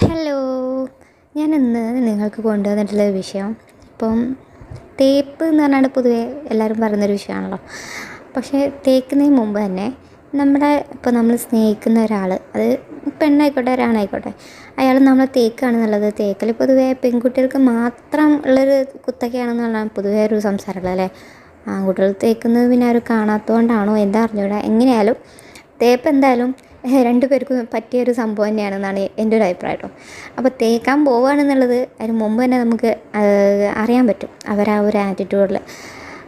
Hello, ഞാനിന്ന് നിങ്ങൾക്ക് കൊണ്ടുവന്നിട്ടുള്ള വിഷയം ഇപ്പം തേപ്പ് എന്ന് പറഞ്ഞാൽ പൊതുവേ എല്ലാവരും പറയുന്നൊരു വിഷയമാണല്ലോ. പക്ഷേ തേക്കുന്നതിന് മുമ്പ് തന്നെ ഇപ്പോൾ നമ്മൾ സ്നേഹിക്കുന്ന ഒരാൾ, അത് പെണ്ണായിക്കോട്ടെ ഒരാണായിക്കോട്ടെ, അയാൾ നമ്മളെ തേക്കുകയാണെന്നുള്ളത് തേക്കൽ പൊതുവേ പെൺകുട്ടികൾക്ക് മാത്രം ഉള്ളൊരു കുത്തകയാണെന്നുള്ളതാണ് പൊതുവേ ഒരു സംസാരമുള്ളത് അല്ലേ. ആൺകുട്ടികൾ തേക്കുന്നത് പിന്നെ ആരും കാണാത്തതുകൊണ്ടാണോ എന്താ അറിഞ്ഞൂടാ. എങ്ങനെയായാലും തേപ്പ് എന്തായാലും രണ്ടു പേർക്കും പറ്റിയൊരു സംഭവം തന്നെയാണെന്നാണ് എൻ്റെ ഒരു അഭിപ്രായം കേട്ടോ. അപ്പോൾ തേക്കാൻ പോവുകയാണെന്നുള്ളത് അതിന് മുമ്പ് തന്നെ നമുക്ക് അറിയാൻ പറ്റും അവരാ ഒരു ആറ്റിറ്റ്യൂഡിൽ.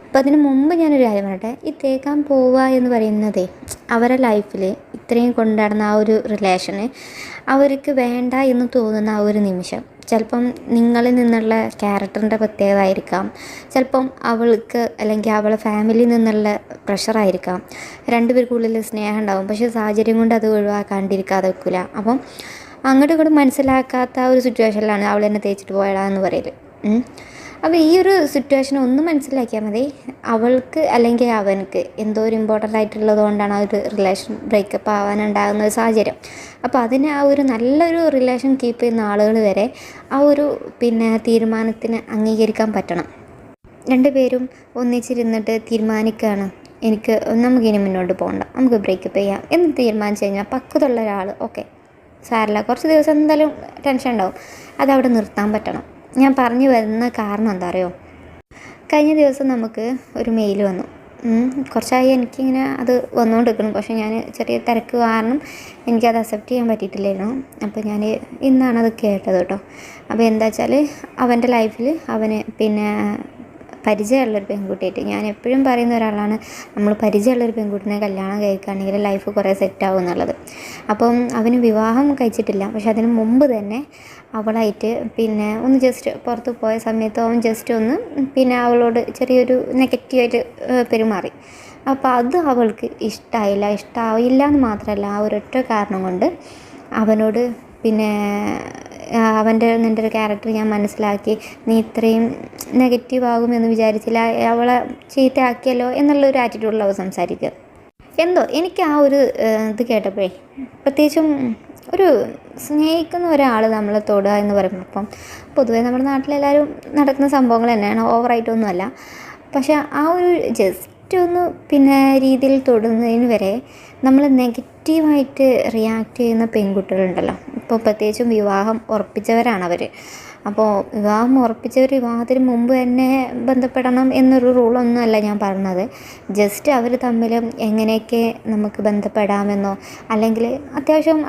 അപ്പോൾ അതിന് മുമ്പ് ഞാനൊരു കാര്യം പറയട്ടെ. ഈ തേക്കാൻ പോവുക എന്ന് പറയുന്നതേ അവരുടെ ലൈഫിൽ ഇത്രയും കൊണ്ടുനടന്ന ആ ഒരു റിലേഷന് അവർക്ക് വേണ്ട എന്ന് തോന്നുന്ന ആ ഒരു നിമിഷം ചിലപ്പം നിങ്ങളിൽ നിന്നുള്ള ക്യാരക്ടറിൻ്റെ പ്രത്യേകത ആയിരിക്കാം, ചിലപ്പം അവൾക്ക് അല്ലെങ്കിൽ അവളെ ഫാമിലിയിൽ നിന്നുള്ള പ്രഷറായിരിക്കാം. രണ്ടുപേർക്കുള്ളിൽ സ്നേഹം ഉണ്ടാവും, പക്ഷേ സാഹചര്യം കൊണ്ട് അത് ഒഴിവാക്കാണ്ടിരിക്കാതെ വെക്കില്ല. അപ്പം അങ്ങോട്ടും ഇങ്ങോട്ടും മനസ്സിലാക്കാത്ത ഒരു സിറ്റുവേഷനിലാണ് അവൾ എന്നെ തേച്ചിട്ട് പോയടാന്ന് പറയൽ. അപ്പോൾ ഈ ഒരു സിറ്റുവേഷൻ ഒന്ന് മനസ്സിലാക്കിയാൽ മതി. അവൾക്ക് അല്ലെങ്കിൽ അവനക്ക് എന്തോ ഒരു ഇമ്പോർട്ടൻ്റ് ആയിട്ടുള്ളത് കൊണ്ടാണ് ആ ഒരു റിലേഷൻ ബ്രേക്കപ്പ് ആവാനുണ്ടാകുന്ന ഒരു സാഹചര്യം. അപ്പോൾ അതിന് ആ ഒരു നല്ലൊരു റിലേഷൻ കീപ്പ് ചെയ്യുന്ന ആളുകൾ വരെ ആ ഒരു തീരുമാനത്തിന് അംഗീകരിക്കാൻ പറ്റണം. രണ്ടുപേരും ഒന്നിച്ചിരുന്നിട്ട് തീരുമാനിക്കുകയാണ്, നമുക്കിനി മുന്നോട്ട് പോകണ്ട, നമുക്ക് ബ്രേക്കപ്പ് ചെയ്യാം എന്ന് തീരുമാനിച്ചു കഴിഞ്ഞാൽ പക്വതയുള്ള ഒരാൾ ഓക്കെ സാരല്ല, കുറച്ച് ദിവസം എന്തായാലും ടെൻഷൻ ഉണ്ടാവും, അതവിടെ നിർത്താൻ പറ്റണം. ഞാൻ പറഞ്ഞു വരുന്ന കാരണം എന്താ അറിയോ, കഴിഞ്ഞ ദിവസം നമുക്ക് ഒരു മെയിൽ വന്നു. കുറച്ചായി എനിക്കിങ്ങനെ അത് വന്നുകൊണ്ടിരിക്കണം, പക്ഷേ ഞാൻ ചെറിയ തിരക്ക് കാരണം എനിക്കത് അക്സെപ്റ്റ് ചെയ്യാൻ പറ്റിയിട്ടില്ലായിരുന്നു. അപ്പോൾ ഞാൻ ഇന്നാണത് കേട്ടത് കേട്ടോ. അപ്പോൾ എന്താ വെച്ചാൽ അവൻ്റെ ലൈഫിൽ അവന് പരിചയമുള്ളൊരു പെൺകുട്ടിയായിട്ട്, ഞാൻ എപ്പോഴും പറയുന്ന ഒരാളാണ്, നമ്മൾ പരിചയമുള്ളൊരു പെൺകുട്ടിനെ കല്യാണം കഴിക്കുകയാണെങ്കിൽ ലൈഫ് കുറേ സെറ്റാവും എന്നുള്ളത്. അപ്പം അവന് വിവാഹം കഴിച്ചിട്ടില്ല, പക്ഷെ അതിന് മുമ്പ് തന്നെ അവളായിട്ട് ഒന്ന് ജസ്റ്റ് പുറത്ത് പോയ സമയത്ത് അവൻ ജസ്റ്റ് ഒന്ന് അവളോട് ചെറിയൊരു നെഗറ്റീവായിട്ട് പെരുമാറി. അപ്പോൾ അത് അവൾക്ക് ഇഷ്ടമായില്ല എന്ന് മാത്രമല്ല, ആ ഒരൊറ്റ കാരണം കൊണ്ട് അവനോട് നിൻ്റെ ഒരു ക്യാരക്ടർ ഞാൻ മനസ്സിലാക്കി, നീ ഇത്രയും നെഗറ്റീവ് ആകുമെന്ന് വിചാരിച്ചില്ല, അവളെ ചീത്തയാക്കിയല്ലോ എന്നുള്ളൊരു ആറ്റിറ്റ്യൂഡിൽ അവൾ സംസാരിക്കുക. എന്തോ എനിക്ക് ആ ഒരു ഇത് കേട്ടപ്പോഴേ, പ്രത്യേകിച്ചും ഒരു സ്നേഹിക്കുന്ന ഒരാൾ നമ്മളെ തൊടുക എന്ന് പറയുമ്പോൾ ഇപ്പം പൊതുവേ നമ്മുടെ നാട്ടിലെല്ലാവരും നടക്കുന്ന സംഭവങ്ങൾ തന്നെയാണ്, ഓവറായിട്ടൊന്നുമല്ല. പക്ഷെ ആ ഒരു ജസ്റ്റ് ഒന്ന് രീതിയിൽ തൊടുന്നതിന് വരെ നമ്മൾ നെഗറ്റീവായിട്ട് റിയാക്ട് ചെയ്യുന്ന പെൺകുട്ടികളുണ്ടല്ലോ. ഇപ്പോൾ പ്രത്യേകിച്ചും വിവാഹം ഉറപ്പിച്ചവരാണവർ. അപ്പോൾ വിവാഹം ഉറപ്പിച്ചവർ വിവാഹത്തിന് മുമ്പ് തന്നെ ബന്ധപ്പെടണം എന്നൊരു റൂളൊന്നുമല്ല ഞാൻ പറഞ്ഞത്. ജസ്റ്റ് അവർ തമ്മിൽ എങ്ങനെയൊക്കെ നമുക്ക് ബന്ധപ്പെടാമെന്നോ, അല്ലെങ്കിൽ അത്യാവശ്യം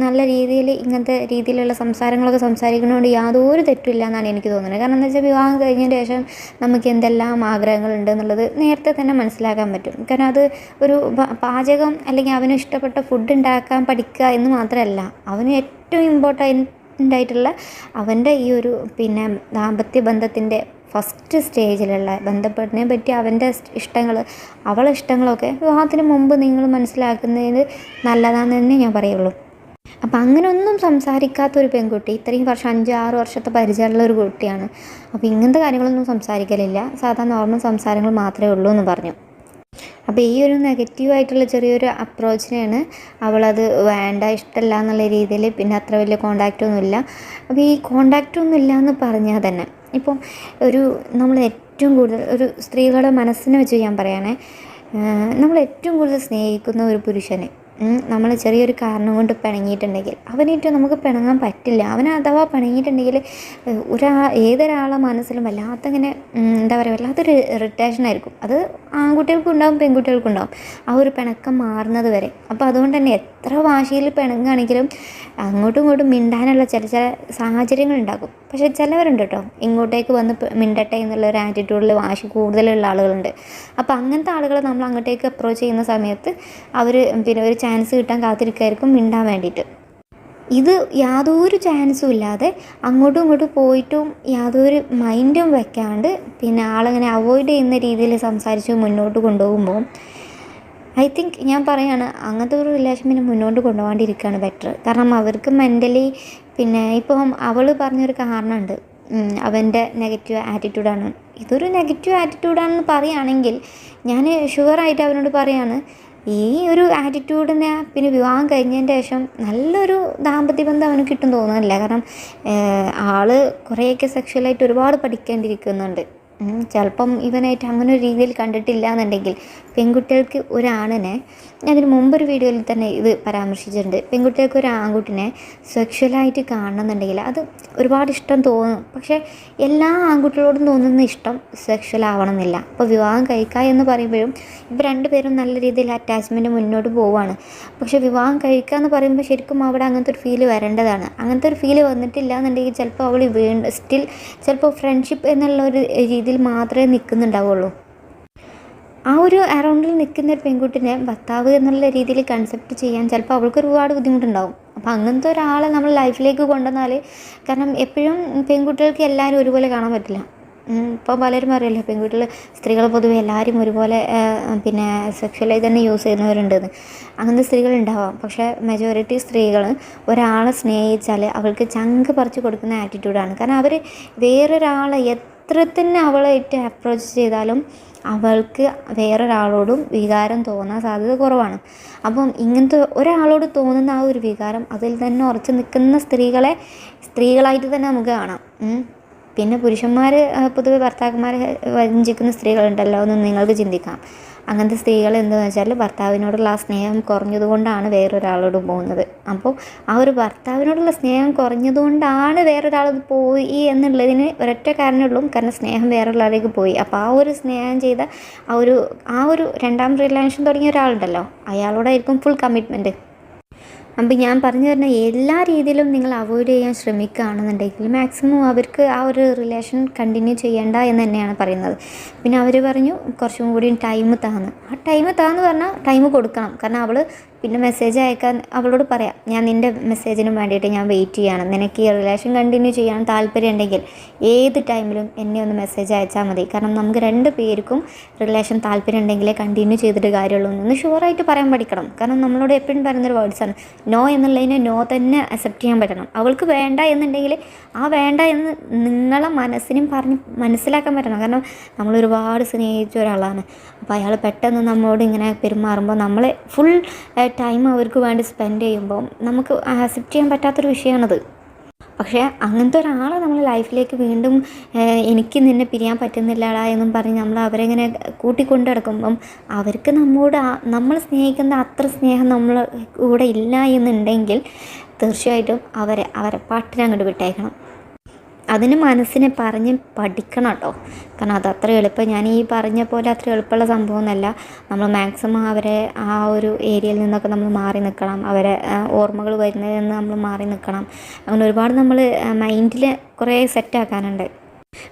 നല്ല രീതിയിൽ ഇങ്ങനത്തെ രീതിയിലുള്ള സംസാരങ്ങളൊക്കെ സംസാരിക്കുന്നതുകൊണ്ട് യാതൊരു തെറ്റില്ല എന്നാണ് എനിക്ക് തോന്നുന്നത്. കാരണം എന്താ വെച്ചാൽ വിവാഹം കഴിഞ്ഞതിന് ശേഷം നമുക്ക് എന്തെല്ലാം ആഗ്രഹങ്ങളുണ്ട് എന്നുള്ളത് നേരത്തെ തന്നെ മനസ്സിലാക്കാൻ പറ്റും. കാരണം അത് ഒരു പാചകം അല്ലെങ്കിൽ അവന് ഇഷ്ടപ്പെട്ട ഫുഡ് ഉണ്ടാക്കാൻ പഠിക്കുക എന്ന് മാത്രമല്ല, അവന് ഏറ്റവും ഇമ്പോർട്ടൻ്റ് അവൻ്റെ ഈ ഒരു ദാമ്പത്യ ബന്ധത്തിൻ്റെ ഫസ്റ്റ് സ്റ്റേജിലുള്ള ബന്ധപ്പെടനെ പറ്റി അവൻ്റെ ഇഷ്ടങ്ങൾ, അവളെ ഇഷ്ടങ്ങളൊക്കെ വിവാഹത്തിന് മുമ്പ് നിങ്ങൾ മനസ്സിലാക്കുന്നതിന് നല്ലതാണെന്ന് തന്നെ ഞാൻ പറയുള്ളൂ. അപ്പം അങ്ങനെ ഒന്നും സംസാരിക്കാത്തൊരു പെൺകുട്ടി, ഇത്രയും വർഷം 5-6 വർഷത്തെ പരിചയമുള്ള ഒരു കുട്ടിയാണ്. അപ്പോൾ ഇങ്ങനത്തെ കാര്യങ്ങളൊന്നും സംസാരിക്കലില്ല, സാധാരണ നോർമൽ സംസാരങ്ങൾ മാത്രമേ ഉള്ളൂ എന്ന് പറഞ്ഞു. അപ്പോൾ ഈ ഒരു നെഗറ്റീവായിട്ടുള്ള ചെറിയൊരു അപ്രോച്ചിനെയാണ് അവളത് വേണ്ട, ഇഷ്ടമല്ല എന്നുള്ള രീതിയിൽ അത്ര വലിയ കോണ്ടാക്റ്റൊന്നുമില്ല. അപ്പോൾ ഈ കോണ്ടാക്റ്റൊന്നും ഇല്ല എന്ന് പറഞ്ഞാൽ തന്നെ ഇപ്പം നമ്മൾ ഏറ്റവും കൂടുതൽ ഒരു സ്ത്രീകളുടെ മനസ്സിനെ വെച്ച് ഞാൻ പറയുകയാണെ, നമ്മൾ ഏറ്റവും കൂടുതൽ സ്നേഹിക്കുന്ന ഒരു പുരുഷനെ നമ്മൾ ചെറിയൊരു കാരണം കൊണ്ട് പിണങ്ങിയിട്ടുണ്ടെങ്കിൽ അവനായിട്ട് നമുക്ക് പിണങ്ങാൻ പറ്റില്ല. അവൻ അഥവാ പിണങ്ങിയിട്ടുണ്ടെങ്കിൽ ഏതൊരാളെ മനസ്സിലും വല്ലാത്തങ്ങനെ എന്താ പറയുക, വല്ലാത്തൊരു ഇറിറ്റേഷനായിരിക്കും. അത് ആൺകുട്ടികൾക്കും ഉണ്ടാവും പെൺകുട്ടികൾക്കും ഉണ്ടാവും, ആ ഒരു പിണക്കം മാറുന്നത് വരെ. അപ്പോൾ അതുകൊണ്ട് തന്നെ എത്ര വാശിയിൽ പിണങ്ങുകയാണെങ്കിലും അങ്ങോട്ടും ഇങ്ങോട്ടും മിണ്ടാനുള്ള ചില സാഹചര്യങ്ങളുണ്ടാകും. പക്ഷേ ചിലവരുണ്ട് കേട്ടോ, ഇങ്ങോട്ടേക്ക് വന്ന് മിണ്ടട്ടെ എന്നുള്ള ഒരു ആറ്റിറ്റ്യൂഡിൽ വാശി കൂടുതലുള്ള ആളുകളുണ്ട്. അപ്പോൾ അങ്ങനത്തെ ആളുകളെ നമ്മൾ അങ്ങോട്ടേക്ക് അപ്രോച്ച് ചെയ്യുന്ന സമയത്ത് അവർ ഒരു ചാൻസ് കിട്ടാൻ കാത്തിരിക്കുമായിരിക്കും മിണ്ടാൻ വേണ്ടിയിട്ട്. ഇത് യാതൊരു ചാൻസും ഇല്ലാതെ അങ്ങോട്ടും ഇങ്ങോട്ടും പോയിട്ടും യാതൊരു മൈൻഡും വെക്കാണ്ട് ആളങ്ങനെ അവോയ്ഡ് ചെയ്യുന്ന രീതിയിൽ സംസാരിച്ച് മുന്നോട്ട് കൊണ്ടുപോകുമ്പോൾ ഐ തിങ്ക് ഞാൻ പറയുകയാണ്, അങ്ങനത്തെ ഒരു റിലേഷൻ മുന്നോട്ട് കൊണ്ടുപോകാണ്ടിരിക്കുകയാണ് ബെറ്റർ. കാരണം അവർക്ക് മെൻ്റലി ഇപ്പം അവൾ പറഞ്ഞൊരു കാരണമുണ്ട്, അവൻ്റെ നെഗറ്റീവ് ആറ്റിറ്റ്യൂഡാണ്. ഇതൊരു നെഗറ്റീവ് ആറ്റിറ്റ്യൂഡാണെന്ന് പറയുകയാണെങ്കിൽ ഞാൻ ഷുവറായിട്ട് അവനോട് പറയാണ്, ഈ ഒരു ആറ്റിറ്റ്യൂഡിനെ പിന്നെ വിവാഹം കഴിഞ്ഞതിൻ്റെ ശേഷം നല്ലൊരു ദാമ്പത്യ ബന്ധം അവന് കിട്ടും തോന്നുന്നില്ല. കാരണം ആൾ കുറേയൊക്കെ സെക്ഷുവലായിട്ട് ഒരുപാട് പഠിക്കേണ്ടിയിരിക്കുന്നുണ്ട്. ചിലപ്പം ഇവനായിട്ട് അങ്ങനെ ഒരു രീതിയിൽ കണ്ടിട്ടില്ല എന്നുണ്ടെങ്കിൽ പെൺകുട്ടികൾക്ക് ഒരാണിനെ, ഞാൻ ഇതിന് മുമ്പൊരു വീഡിയോയിൽ തന്നെ ഇത് പരാമർശിച്ചിട്ടുണ്ട്, പെൺകുട്ടികൾക്ക് ഒരു ആൺകുട്ടിനെ സെക്ഷുവലായിട്ട് കാണണമെന്നുണ്ടെങ്കിൽ അത് ഒരുപാട് ഇഷ്ടം തോന്നും. പക്ഷേ എല്ലാ ആൺകുട്ടികളോടും തോന്നുന്ന ഇഷ്ടം സെക്ഷൽ ആവണമെന്നില്ല. അപ്പോൾ വിവാഹം കഴിക്കുക എന്ന് പറയുമ്പോഴും ഇപ്പോൾ രണ്ടുപേരും നല്ല രീതിയിൽ അറ്റാച്ച്മെൻറ്റ് മുന്നോട്ട് പോവുകയാണ്. പക്ഷേ വിവാഹം കഴിക്കുക എന്ന് പറയുമ്പോൾ ശരിക്കും അവിടെ അങ്ങനത്തെ ഒരു ഫീല് വരേണ്ടതാണ്. അങ്ങനത്തെ ഒരു ഫീല് വന്നിട്ടില്ല എന്നുണ്ടെങ്കിൽ ചിലപ്പോൾ അവൾ സ്റ്റിൽ ചിലപ്പോൾ ഫ്രണ്ട്ഷിപ്പ് എന്നുള്ള ഒരു രീതിയിൽ മാത്രമേ നിൽക്കുന്നുണ്ടാവുള്ളൂ. ആ ഒരു അറൗണ്ടിൽ നിൽക്കുന്ന ഒരു പെൺകുട്ടിനെ ഭർത്താവ് എന്നുള്ള രീതിയിൽ കൺസെപ്റ്റ് ചെയ്യാൻ ചിലപ്പോൾ അവൾക്ക് ഒരുപാട് ബുദ്ധിമുട്ടുണ്ടാവും. അപ്പോൾ അങ്ങനത്തെ ഒരാളെ നമ്മൾ ലൈഫിലേക്ക് കൊണ്ടുവന്നാൽ, കാരണം എപ്പോഴും പെൺകുട്ടികൾക്ക് എല്ലാവരും ഒരുപോലെ കാണാൻ പറ്റില്ല. ഇപ്പോൾ പലരും അറിയില്ല പെൺകുട്ടികൾ, സ്ത്രീകൾ പൊതുവെ എല്ലാവരും ഒരുപോലെ പിന്നെ സെക്ഷലായി തന്നെ യൂസ് ചെയ്യുന്നവരുണ്ടെന്ന്. അങ്ങനത്തെ സ്ത്രീകളുണ്ടാവാം. പക്ഷേ മെജോറിറ്റി സ്ത്രീകൾ ഒരാളെ സ്നേഹിച്ചാൽ അവൾക്ക് ചങ്ക് പറിച്ച് കൊടുക്കുന്ന ആറ്റിറ്റ്യൂഡാണ്. കാരണം അവർ വേറൊരാളെ എത്ര തന്നെ അവളായിട്ട് അപ്രോച്ച് ചെയ്താലും അവൾക്ക് വേറൊരാളോടും വികാരം തോന്നാൻ സാധ്യത കുറവാണ്. അപ്പം ഇങ്ങനത്തെ ഒരാളോട് തോന്നുന്ന ആ ഒരു വികാരം അതിൽ തന്നെ ഉറച്ചു നിൽക്കുന്ന സ്ത്രീകളായിട്ട് തന്നെ നമുക്ക് കാണാം. പിന്നെ പുരുഷന്മാർ പൊതുവെ ഭർത്താക്കന്മാരെ വഞ്ചിക്കുന്ന സ്ത്രീകളുണ്ടല്ലോ എന്ന് നിങ്ങൾക്ക് ചിന്തിക്കാം. അങ്ങനത്തെ സ്ത്രീകൾ എന്താണെന്ന് വെച്ചാൽ ഭർത്താവിനോടുള്ള ആ സ്നേഹം കുറഞ്ഞതുകൊണ്ടാണ് വേറൊരാളോട് പോകുന്നത്. അപ്പോൾ ആ ഒരു ഭർത്താവിനോടുള്ള സ്നേഹം കുറഞ്ഞതുകൊണ്ടാണ് വേറൊരാൾ പോയി എന്നുള്ളതിന് ഒരൊറ്റ കാരണമേ ഉള്ളൂ. കാരണം സ്നേഹം വേറൊരാളിലേക്ക് പോയി. അപ്പോൾ ആ ഒരു സ്നേഹം ചെയ്ത ആ ഒരു രണ്ടാം റിലേഷൻ തുടങ്ങിയ ഒരാളുണ്ടല്ലോ, അയാളോടായിരിക്കും ഫുൾ കമ്മിറ്റ്മെൻറ്റ്. അപ്പോൾ ഞാൻ പറഞ്ഞു തരുന്ന എല്ലാ രീതിയിലും നിങ്ങൾ അവോയ്ഡ് ചെയ്യാൻ ശ്രമിക്കുകയാണെന്നുണ്ടെങ്കിൽ മാക്സിമം അവർക്ക് ആ ഒരു റിലേഷൻ കണ്ടിന്യൂ ചെയ്യേണ്ട എന്ന് തന്നെയാണ് പറയുന്നത്. പിന്നെ അവർ പറഞ്ഞു കുറച്ചും കൂടി ടൈം താന്ന്. ആ ടൈം പറഞ്ഞാൽ ടൈം കൊടുക്കണം. കാരണം അവൾ പിന്നെ മെസ്സേജ് അയക്കാൻ അവളോട് പറയാം, ഞാൻ നിൻ്റെ മെസ്സേജിന് വേണ്ടിയിട്ട് ഞാൻ വെയിറ്റ് ചെയ്യണം, നിനക്ക് ഈ റിലേഷൻ കണ്ടിന്യൂ ചെയ്യാൻ താല്പര്യം ഉണ്ടെങ്കിൽ ഏത് ടൈമിലും എന്നെ ഒന്ന് മെസ്സേജ് അയച്ചാൽ മതി. കാരണം നമുക്ക് രണ്ട് പേർക്കും റിലേഷൻ താല്പര്യം ഉണ്ടെങ്കിലേ കണ്ടിന്യൂ ചെയ്തിട്ട് കാര്യമുള്ളൂ എന്ന് ഷുവറായിട്ട് പറയാൻ പഠിക്കണം. കാരണം നമ്മളോട് എപ്പോഴും പറയുന്നൊരു വേർഡ്സാണ് നോ എന്നുള്ളതിനെ നോ തന്നെ അക്സെപ്റ്റ് ചെയ്യാൻ പറ്റണം. അവൾക്ക് വേണ്ട എന്നുണ്ടെങ്കിൽ ആ വേണ്ട എന്ന് നിങ്ങളെ മനസ്സിനും പറഞ്ഞ് മനസ്സിലാക്കാൻ പറ്റണം. കാരണം നമ്മൾ ഒരുപാട് സ്നേഹിച്ച ഒരാളാണ്. അപ്പോൾ അയാൾ പെട്ടെന്ന് നമ്മളോട് ഇങ്ങനെ പെരുമാറുമ്പോൾ നമ്മൾ ഫുൾ ടൈം അവർക്ക് വേണ്ടി സ്പെൻഡ് ചെയ്യുമ്പോൾ നമുക്ക് അക്സെപ്റ്റ് ചെയ്യാൻ പറ്റാത്തൊരു വിഷയമാണത്. പക്ഷേ അങ്ങനത്തെ ഒരാളെ നമ്മൾ ലൈഫിലേക്ക് വീണ്ടും എനിക്ക് നിന്നെ പിരിയാൻ പറ്റുന്നില്ലടാ എന്നും പറഞ്ഞ് നമ്മൾ അവരെങ്ങനെ കൂട്ടിക്കൊണ്ട് നടക്കുമ്പം അവർക്ക് നമ്മൾ സ്നേഹിക്കുന്ന അത്ര സ്നേഹം നമ്മൾ കൂടെ ഇല്ല എന്നുണ്ടെങ്കിൽ തീർച്ചയായിട്ടും അവരെ പാട്ടിനങ്ങോട്ട് വിട്ടേക്കണം. അതിന് മനസ്സിനെ പറഞ്ഞ് പഠിക്കണം കേട്ടോ. കാരണം അത് അത്ര എളുപ്പം, ഞാൻ ഈ പറഞ്ഞ പോലെ അത്ര എളുപ്പമുള്ള സംഭവമൊന്നുമല്ല. നമ്മൾ മാക്സിമം അവരെ ആ ഒരു ഏരിയയിൽ നിന്നൊക്കെ നമ്മൾ മാറി നിൽക്കണം. അവരെ ഓർമ്മകൾ വരുന്നതിൽ നിന്ന് നമ്മൾ മാറി നിൽക്കണം. അങ്ങനെ ഒരുപാട് നമ്മൾ മൈൻഡിൽ കുറേ സെറ്റാക്കാനുണ്ട്.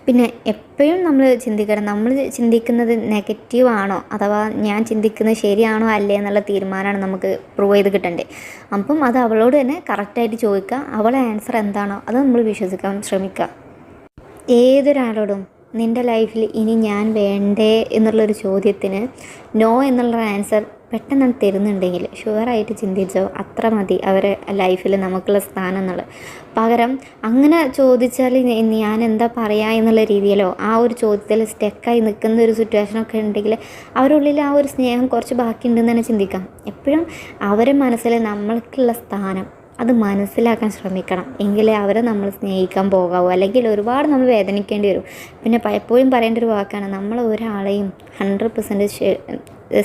പിന്നെ എപ്പോഴും നമ്മൾ ചിന്തിക്കണം, നമ്മൾ ചിന്തിക്കുന്നത് നെഗറ്റീവാണോ അഥവാ ഞാൻ ചിന്തിക്കുന്നത് ശരിയാണോ അല്ലേ എന്നുള്ള തീരുമാനമാണ് നമുക്ക് പ്രൂവ് ചെയ്ത് കിട്ടേണ്ടത്. അപ്പം അത് അവളോട് തന്നെ കറക്റ്റായിട്ട് ചോദിക്കുക. അവളെ ആൻസർ എന്താണോ അത് നമ്മൾ വിശ്വസിക്കാൻ ശ്രമിക്കുക. ഏതൊരാളോടും നിൻ്റെ ലൈഫിൽ ഇനി ഞാൻ വേണ്ടേ എന്നുള്ളൊരു ചോദ്യത്തിന് നോ എന്നുള്ള ആൻസർ പെട്ടെന്ന് തരുന്നുണ്ടെങ്കിൽ ഷുവറായിട്ട് ചിന്തിച്ചോ, അത്ര മതി അവരെ ലൈഫിൽ നമുക്കുള്ള സ്ഥാനം എന്നുള്ളത്. പകരം അങ്ങനെ ചോദിച്ചാൽ ഞാൻ എന്താ പറയുക എന്നുള്ള രീതിയിലോ ആ ഒരു ചോദ്യത്തിൽ സ്റ്റക്കായി നിൽക്കുന്ന ഒരു സിറ്റുവേഷനൊക്കെ ഉണ്ടെങ്കിൽ അവരുടെ ഉള്ളിൽ ആ ഒരു സ്നേഹം കുറച്ച് ബാക്കിയുണ്ടെന്ന് തന്നെ ചിന്തിക്കാം. എപ്പോഴും അവരെ മനസ്സിൽ നമ്മൾക്കുള്ള സ്ഥാനം അത് മനസ്സിലാക്കാൻ ശ്രമിക്കണം. എങ്കിലേ അവരെ നമ്മൾ സ്നേഹിക്കാൻ പോകാവൂ. അല്ലെങ്കിൽ ഒരുപാട് നമ്മൾ വേദനിക്കേണ്ടി വരും. പിന്നെ പലപ്പോഴും പറയേണ്ട ഒരു വാക്കാണ്, നമ്മൾ ഒരാളെയും 100%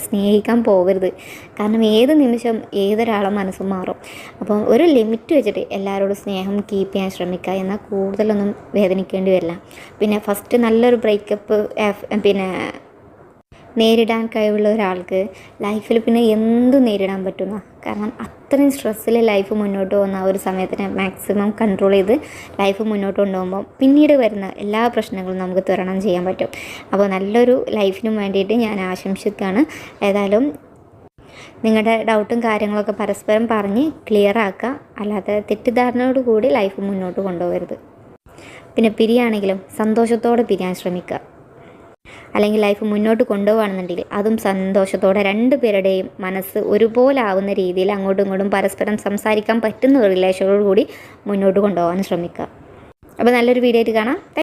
സ്നേഹിക്കാൻ പോകരുത്. കാരണം ഏത് നിമിഷം ഏതൊരാളെ മനസ്സും മാറും. അപ്പം ഒരു ലിമിറ്റ് വെച്ചിട്ട് എല്ലാവരോടും സ്നേഹം കീപ്പ് ചെയ്യാൻ ശ്രമിക്കുക. എന്നാൽ കൂടുതലൊന്നും വേദനിക്കേണ്ടി വരില്ല. പിന്നെ ഫസ്റ്റ് നല്ലൊരു ബ്രേക്കപ്പ് പിന്നെ നേരിടാൻ കഴിവുള്ള ഒരാൾക്ക് ലൈഫിൽ പിന്നെ എന്തും നേരിടാൻ പറ്റുന്ന, കാരണം അത്രയും സ്ട്രെസ്സിൽ ലൈഫ് മുന്നോട്ട് പോകുന്ന ഒരു സമയത്തിന് മാക്സിമം കൺട്രോൾ ചെയ്ത് ലൈഫ് മുന്നോട്ട് കൊണ്ടുപോകുമ്പോൾ പിന്നീട് വരുന്ന എല്ലാ പ്രശ്നങ്ങളും നമുക്ക് തരണം ചെയ്യാൻ പറ്റും. അപ്പോൾ നല്ലൊരു ലൈഫിനും വേണ്ടിയിട്ട് ഞാൻ ആശംസിക്കുകയാണ്. ഏതായാലും നിങ്ങളുടെ ഡൗട്ടും കാര്യങ്ങളൊക്കെ പരസ്പരം പറഞ്ഞ് ക്ലിയർ ആക്കുക. അല്ലാതെ തെറ്റിദ്ധാരണയോട് കൂടി ലൈഫ് മുന്നോട്ട് കൊണ്ടുപോകരുത്. പിന്നെ പിരിയാണെങ്കിലും സന്തോഷത്തോടെ പിരിയാൻ ശ്രമിക്കുക. അല്ലെങ്കിൽ ലൈഫ് മുന്നോട്ട് കൊണ്ടുപോകുകയാണെന്നുണ്ടെങ്കിൽ അതും സന്തോഷത്തോടെ രണ്ടുപേരുടെയും മനസ്സ് ഒരുപോലെ ആവുന്ന രീതിയിൽ അങ്ങോട്ടും ഇങ്ങോട്ടും പരസ്പരം സംസാരിക്കാൻ പറ്റുന്ന ഒരു റിലേഷനോട് കൂടി മുന്നോട്ട് കൊണ്ടുപോകാൻ ശ്രമിക്കുക. അപ്പോൾ നല്ലൊരു വീഡിയോ ആയിട്ട് കാണാം.